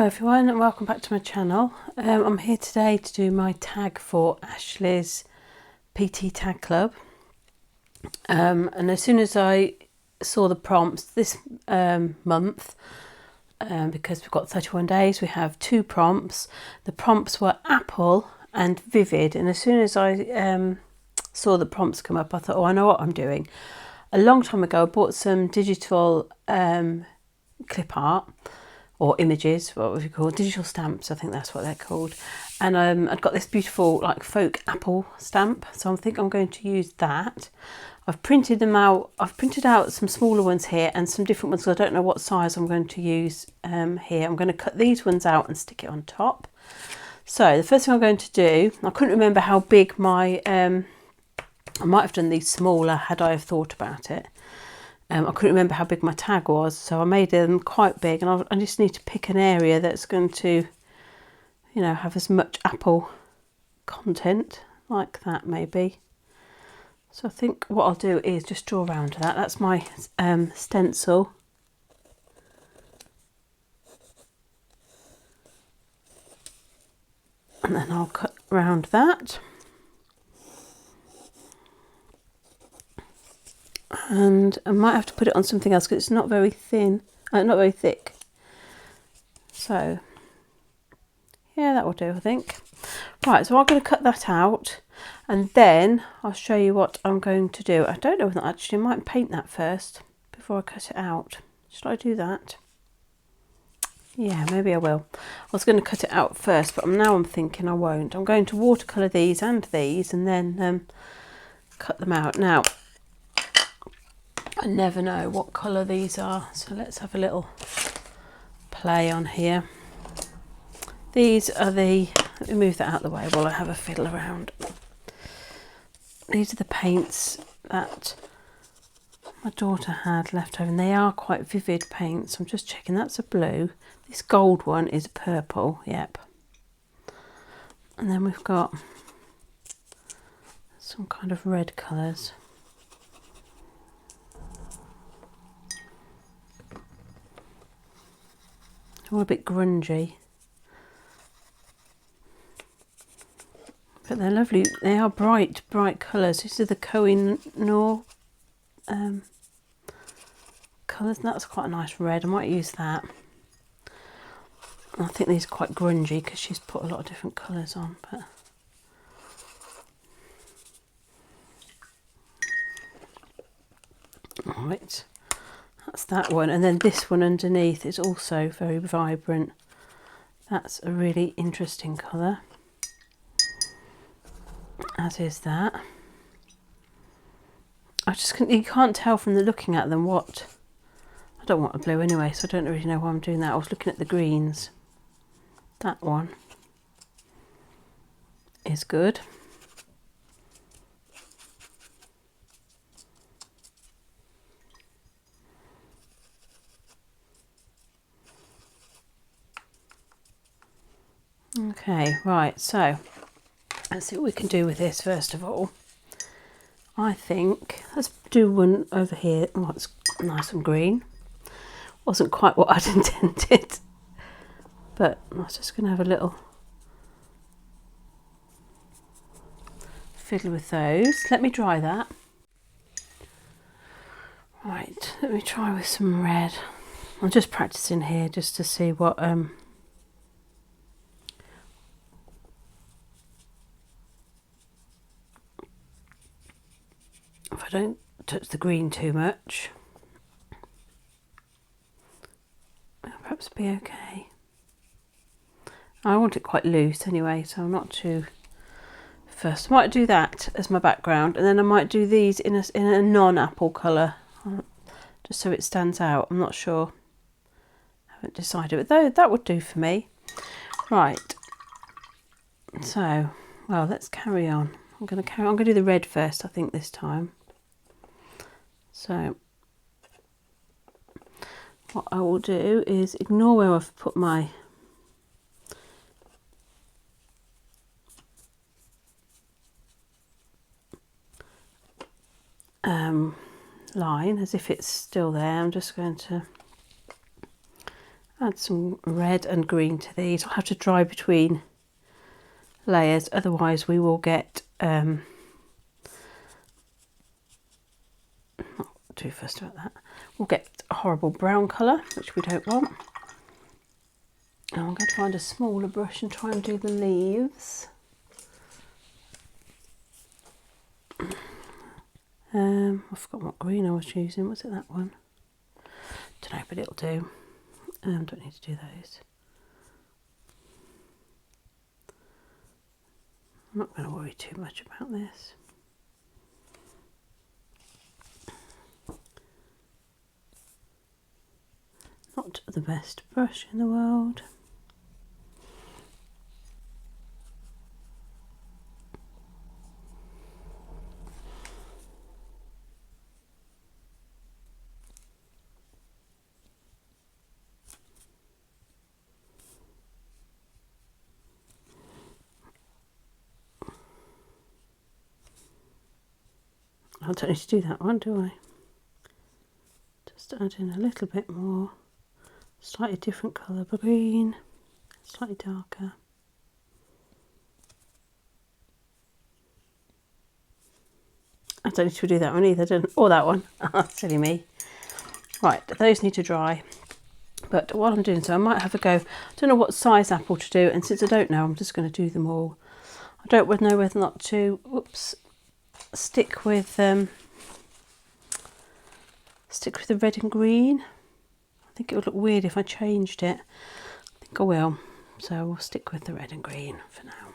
everyone and welcome back to my channel. I'm here today to do my tag for Ashley's PT Tag Club. And as soon as I saw the prompts this month, because we've got 31 days, we have 2 prompts. The prompts were apple and vivid, and as soon as I saw the prompts come up, I thought, oh, I know what I'm doing. A long time ago I bought some digital clip art, or images, what would you call digital stamps, I think that's what they're called. And I've got this beautiful like folk apple stamp, so I think I'm going to use that. I've printed them out. I've printed out some smaller ones here and some different ones, so I don't know what size I'm going to use here. I'm going to cut these ones out and stick it on top. So the first thing I'm going to do, I couldn't remember how big my I might have done these smaller had I have thought about it. I couldn't remember how big my tag was, so I made them quite big, and I just need to pick an area that's going to, you know, have as much apple content like that maybe. So I think what I'll do is just draw around that. That's my stencil. And then I'll cut around that. And I might have to put it on something else because it's not very thin, not very thick. So yeah, that will do, I think. Right, so I'm going to cut that out and then I'll show you what I'm going to do. I don't know whether actually I might paint that first before I cut it out. Should I do that? Yeah, maybe I will. I was going to cut it out first, but now I'm thinking I won't. I'm going to watercolour these and then cut them out. Now, I never know what colour these are, so let's have a little play on here. These are the, let me move that out of the way while I have a fiddle around. These are the paints that my daughter had left over, and they are quite vivid paints. I'm just checking, that's a blue. This gold one is purple, yep. And then we've got some kind of red colours. All a bit grungy, but they're lovely. They are bright colours. These are the Koh-i-Noor colours. That's quite a nice red. I might use that. I think these are quite grungy because she's put a lot of different colours on. But all right. That's that one, and then this one underneath is also very vibrant. That's a really interesting colour, as is that. You can't tell from the looking at them what, I don't want a blue anyway, so I don't really know why I'm doing that. I was looking at the greens. That one is good. Okay, right, so let's see what we can do with this first of all. I think let's do one over here. Oh, it's nice and green. Wasn't quite what I'd intended, but I was just going to have a little fiddle with those. Let me dry that. Right, let me try with some red. I'm just practicing here just to see what if I don't touch the green too much, it'll perhaps be okay. I want it quite loose anyway, so I'm not too fussed. I might do that as my background, and then I might do these in a non-apple colour, just so it stands out. I'm not sure. I haven't decided, but that would do for me. Right. So, well, let's carry on. I'm going to do the red first, I think, this time. So what I will do is ignore where I've put my line as if it's still there. I'm just going to Add some red and green to these. I'll have to dry between layers, otherwise we will get not too fussed about that. We'll get a horrible brown colour, which we don't want. And I'm going to find a smaller brush and try and do the leaves. I forgot what green I was using. Was it that one? Don't know, but it'll do. Don't need to do those. I'm not going to worry too much about this. Not the best brush in the world. I don't need to do that one, do I? Just add in a little bit more, slightly different colour, green, slightly darker. I don't need to do that one either, or that one. Silly me. Right, those need to dry. But while I'm doing so, I might have a go. I don't know what size apple to do, and since I don't know, I'm just going to do them all. I don't know whether or not to, stick with the red and green. I think it would look weird if I changed it. I think I will. So we'll stick with the red and green for now.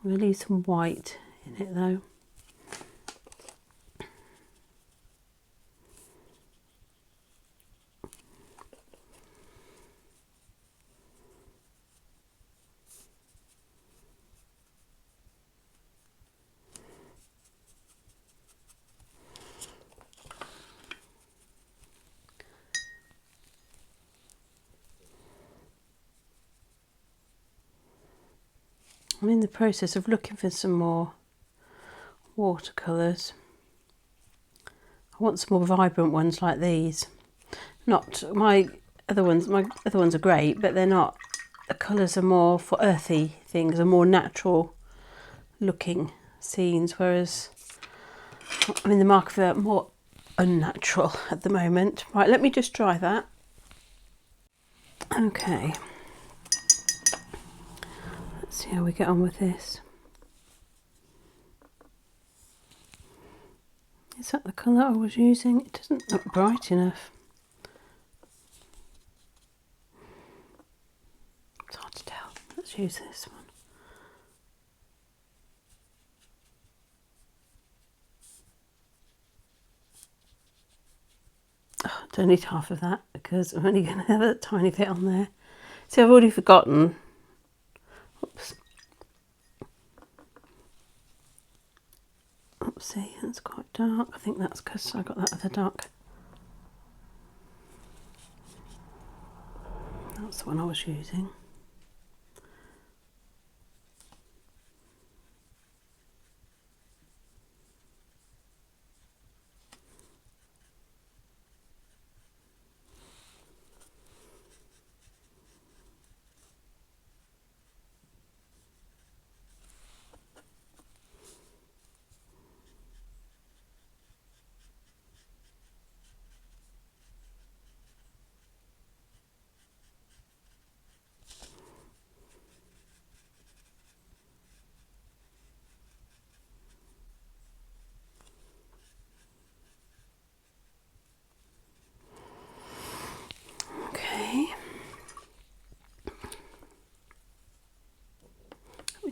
I'm going to leave some white in it though. I'm in the process of looking for some more watercolours. I want some more vibrant ones like these. Not my other ones are great, but they're not. The colours are more for earthy things, are more natural looking scenes, whereas I'm in the market for more unnatural at the moment. Right, let me just try that. Okay. Let's see how we get on with this. Is that the colour I was using? It doesn't look bright enough. It's hard to tell. Let's use this one. Oh, I don't need half of that because I'm only going to have a tiny bit on there. See, I've already forgotten. Oops. Oopsie, that's quite dark. I think that's because I got that other dark. That's the one I was using.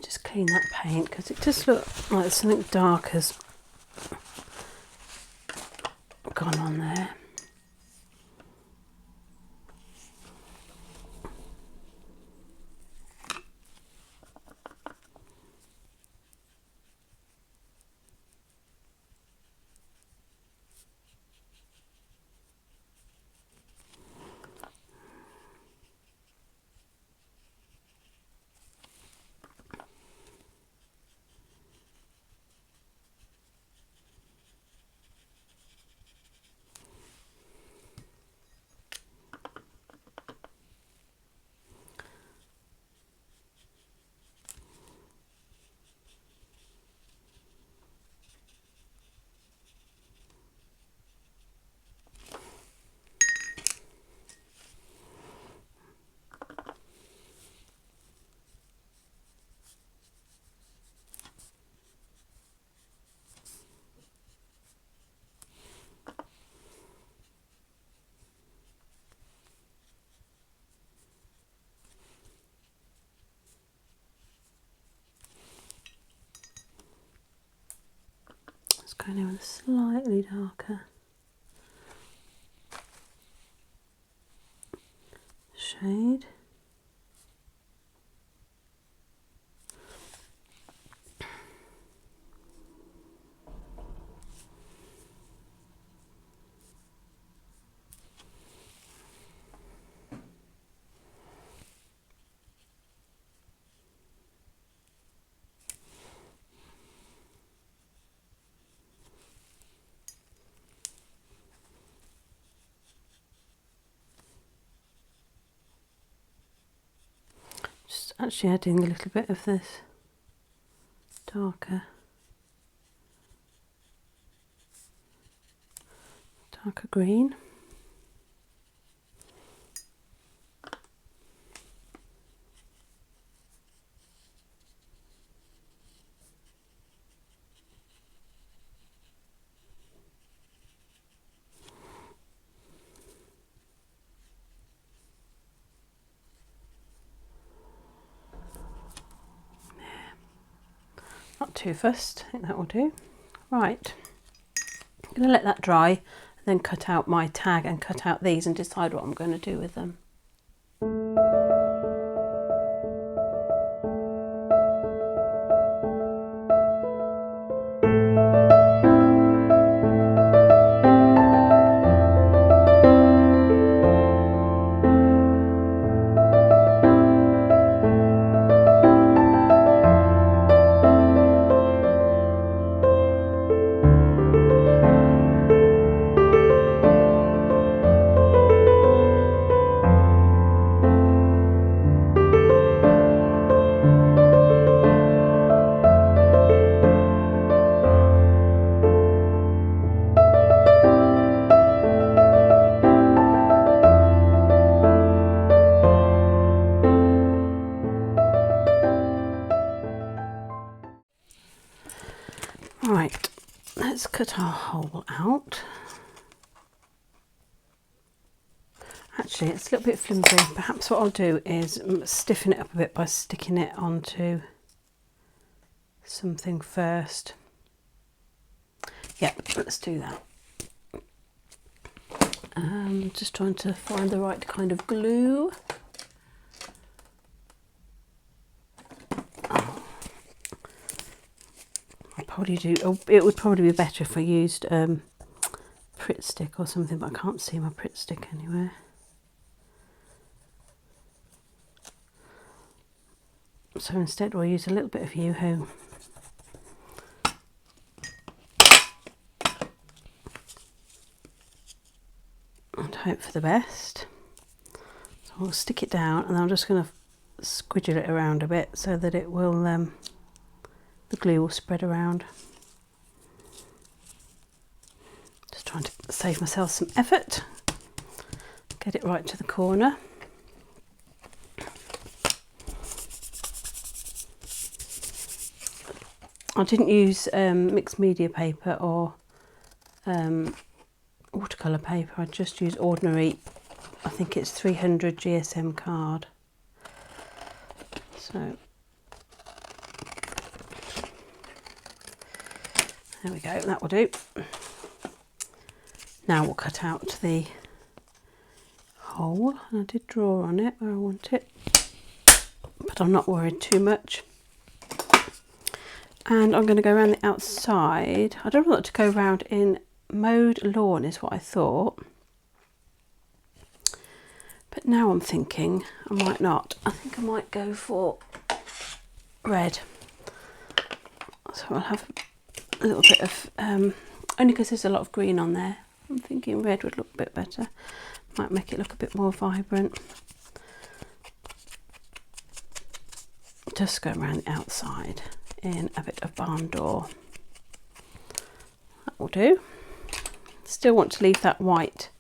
Just clean that paint because it just looks like something dark has gone on there. going in with a slightly darker shade. Just actually adding a little bit of this darker green. Not too fussed, I think that will do. Right, I'm going to let that dry and then cut out my tag and cut out these and decide what I'm going to do with them. Right, let's cut our hole out. Actually, it's a little bit flimsy. Perhaps what I'll do is stiffen it up a bit by sticking it onto something first. Yeah, let's do that. Just trying to find the right kind of glue. It would probably be better if I used Pritt stick or something, but I can't see my Pritt stick anywhere. So instead we'll use a little bit of Yoo-hoo. And hope for the best. So I'll stick it down and I'm just going to squidgle it around a bit so that it will, the glue will spread around. Just trying to save myself some effort. Get it right to the corner. I didn't use mixed media paper or watercolour paper. I just used ordinary, I think it's 300 GSM card. So there we go, that will do. Now we'll cut out the hole. I did draw on it where I want it, but I'm not worried too much. And I'm going to go around the outside. I don't want to go around in mowed lawn is what I thought. But now I'm thinking I might not. I think I might go for red. So I'll have a little bit of, only because there's a lot of green on there. I'm thinking red would look a bit better. Might make it look a bit more vibrant. Just go around the outside in a bit of barn door. That will do. Still want to leave that white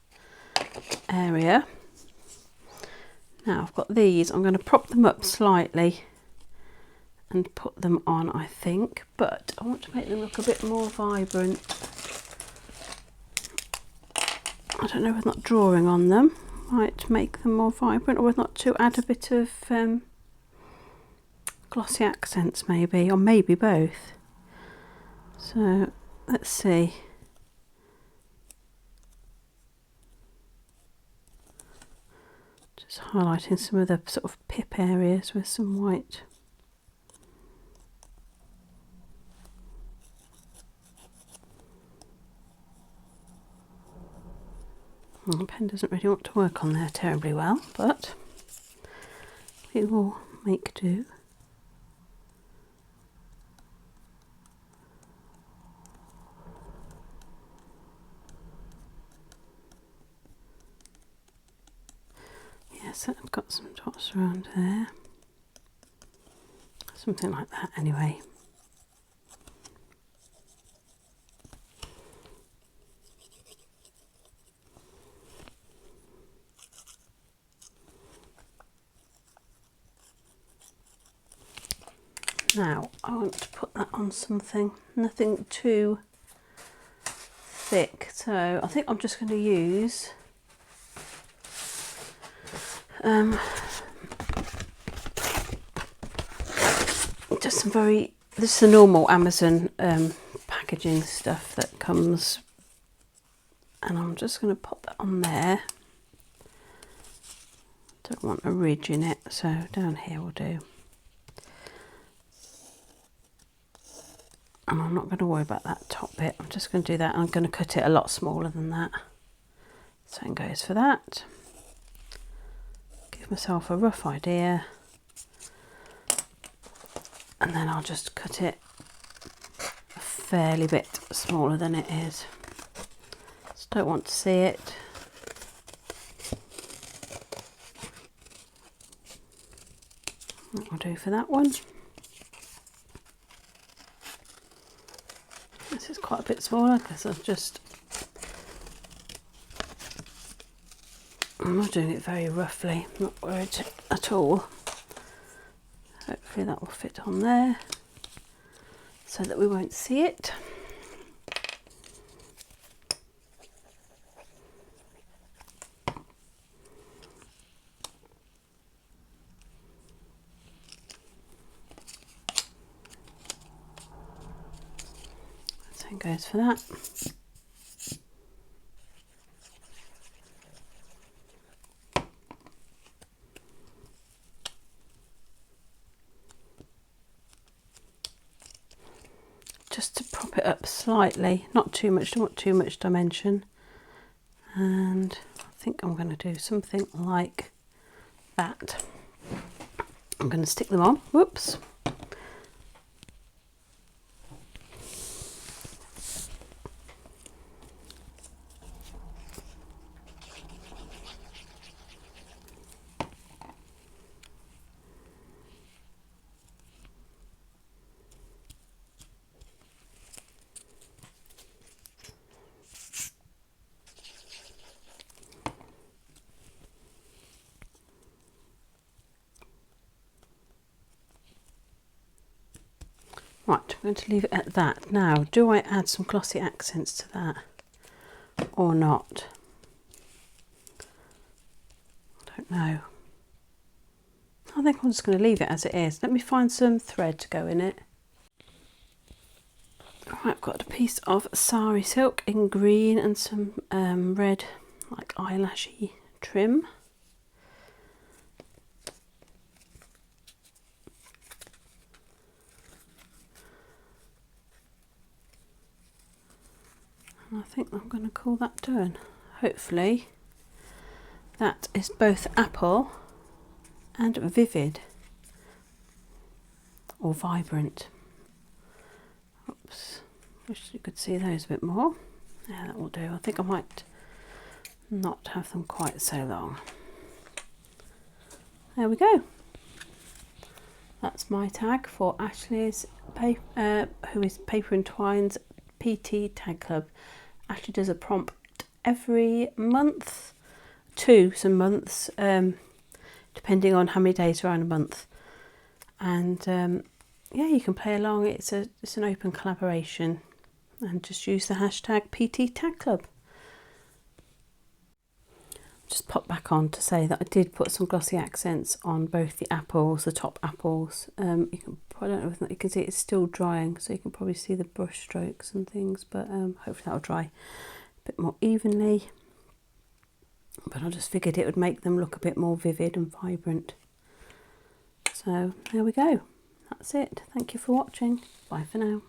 area. Now I've got these, I'm going to prop them up slightly and put them on, I think, but I want to make them look a bit more vibrant. I don't know whether not drawing on them might make them more vibrant, or whether not to add a bit of glossy accents maybe, or maybe both. So let's see. Just highlighting some of the sort of pip areas with some white. The pen doesn't really want to work on there terribly well, but we will make do. Yes, I've got some dots around there. Something like that anyway. Now I want to put that on something, nothing too thick, so I think I'm just going to use just some this is the normal Amazon packaging stuff that comes, and I'm just going to pop that on there. Don't want a ridge in it, so down here will do. And I'm not going to worry about that top bit, I'm just going to do that. I'm going to cut it a lot smaller than that. Same goes for that. Give myself a rough idea. And then I'll just cut it a fairly bit smaller than it is. Just don't want to see it. That will do for that one. This is quite a bit smaller because I'm not doing it very roughly, not worried at all. Hopefully that will fit on there so that we won't see it. Same goes for that. Just to prop it up slightly, not too much, don't want too much dimension. And I think I'm going to do something like that. I'm going to stick them on. Whoops. Right, I'm going to leave it at that. Now, do I add some glossy accents to that or not? I don't know. I think I'm just going to leave it as it is. Let me find some thread to go in it. Right, I've got a piece of sari silk in green and some red, like eyelashy trim. And I think I'm going to call that done. Hopefully that is both apple and vivid or vibrant. Oops, wish you could see those a bit more. Yeah, that will do. I think I might not have them quite so long. There we go. That's my tag for Ashley's, who is Paper and Twine's PT Tag Club. Ashley does a prompt every month, some months, depending on how many days are in a month. And yeah, you can play along. It's an open collaboration, and just use the hashtag PT Tag Club. just pop back on to say that I did put some glossy accents on both the apples, the top apples. You can, I don't know if you can see it's still drying, so you can probably see the brush strokes and things, but hopefully that'll dry a bit more evenly. But I just figured it would make them look a bit more vivid and vibrant. So there we go. That's it. Thank you for watching. Bye for now.